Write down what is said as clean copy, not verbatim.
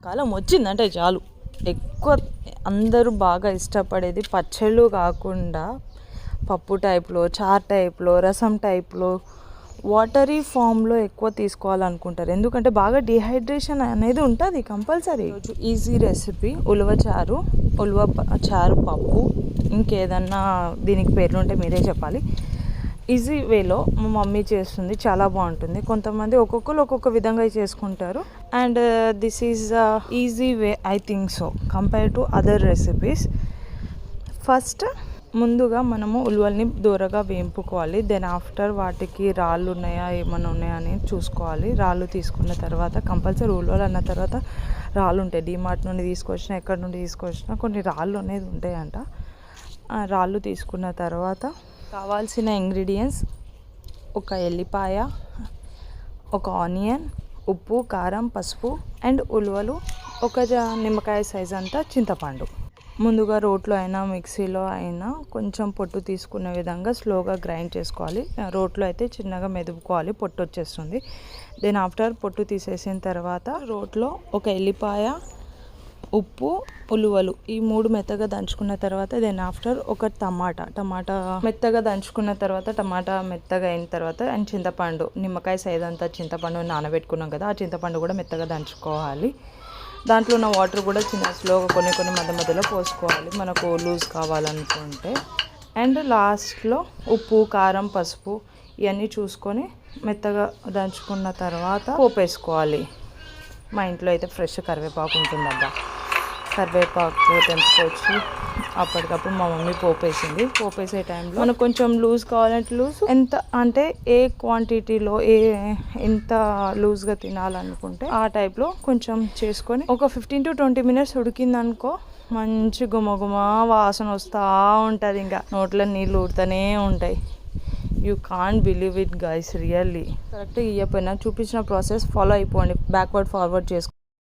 కాలం వచ్చిందంటే చాలు. ఎక్కువ అందరూ బాగా ఇష్టపడేది పచ్చళ్ళు కాకుండా పప్పు టైప్లో, చార్ టైప్లో, రసం టైప్లో, వాటరీ ఫామ్లో ఎక్కువ తీసుకోవాలనుకుంటారు. ఎందుకంటే బాగా డిహైడ్రేషన్ అనేది ఉంటుంది కంపల్సరీ. ఈజీ రెసిపీ ఉలవ చారు, చారు పప్పు, ఇంకేదన్నా దీనికి పేర్లు ఉంటే మీరే చెప్పాలి. ఈజీ వేలో మా మమ్మీ చేస్తుంది, చాలా బాగుంటుంది. కొంతమంది ఒక్కొక్కరు ఒక్కొక్క విధంగా చేసుకుంటారు. And this is easy way I think so compare to other recipes. First ముందుగా మనము ఉలువల్ని దూరగా వేంపుకోవాలి. దెన్ ఆఫ్టర్ వాటికి రాళ్ళు ఉన్నాయా ఏమైనా ఉన్నాయా అని చూసుకోవాలి. రాళ్ళు తీసుకున్న తర్వాత కంపల్సరీ ఉలువలు అన్న తర్వాత రాళ్ళు ఉంటాయి. డిమార్ట్ నుండి తీసుకొచ్చినా ఎక్కడి నుండి తీసుకొచ్చినా కొన్ని రాళ్ళు అనేది ఉంటాయంట. రాళ్ళు తీసుకున్న తర్వాత కావాల్సిన ఇంగ్రీడియంట్స్ ఒక ఎల్లిపాయ, ఒక ఆనియన్, ఉప్పు, కారం, పసుపు అండ్ ఉలువలు, ఒక నిమ్మకాయ సైజ్ అంతా చింతపండు. ముందుగా రోట్లో అయినా మిక్సీలో అయినా కొంచెం పొట్టు తీసుకునే విధంగా స్లోగా గ్రైండ్ చేసుకోవాలి. రోట్లో అయితే చిన్నగా మెదుపుకోవాలి, పొట్టు వచ్చేస్తుంది. దెన్ ఆఫ్టర్ పొట్టు తీసేసిన తర్వాత రోట్లో ఒక ఎల్లిపాయ, ఉప్పు, ఉలువలు ఈ 3 మెత్తగా దంచుకున్న తర్వాత దెన్ ఆఫ్టర్ ఒక టమాటా మెత్తగా దంచుకున్న తర్వాత టమాటా మెత్తగా అయిన తర్వాత అండ్ చింతపండు, నిమ్మకాయ సైజ్ అంతా చింతపండు నానబెట్టుకున్నాం కదా, ఆ చింతపండు కూడా మెత్తగా దంచుకోవాలి. దాంట్లో ఉన్న వాటర్ కూడా చిన్న స్లోగా కొన్ని మధ్యలో పోసుకోవాలి మనకు లూజ్ కావాలనుకుంటే. అండ్ లాస్ట్లో ఉప్పు, కారం, పసుపు ఇవన్నీ చూసుకొని మెత్తగా దంచుకున్న తర్వాత పోపు వేసుకోవాలి. మా ఇంట్లో అయితే ఫ్రెష్ కరివేపాకు ఉంటుందబ్బా, కరివేపాకు తెంపుకొచ్చి అప్పటికప్పుడు మా మమ్మీ పోపు వేసింది. పోపు వేసే టైంలో మనకు కొంచెం లూజ్ కావాలంటే లూజ్, ఎంత అంటే ఏ క్వాంటిటీలో ఎంత లూజ్గా తినాలనుకుంటే ఆ టైప్లో కొంచెం చేసుకొని ఒక 15 to 20 minutes ఉడికిందనుకో మంచి గుమగుమ వాసన వస్తూ ఉంటుంది. ఇంకా నోట్లో నీళ్ళు ఊడుతూనే ఉంటాయి. You can't believe it guys, really. కరెక్ట్గా ఇవ్వకపోయినా చూపించిన ప్రాసెస్ ఫాలో అయిపోండి, బ్యాక్వర్డ్ ఫార్వర్డ్ చేసుకో.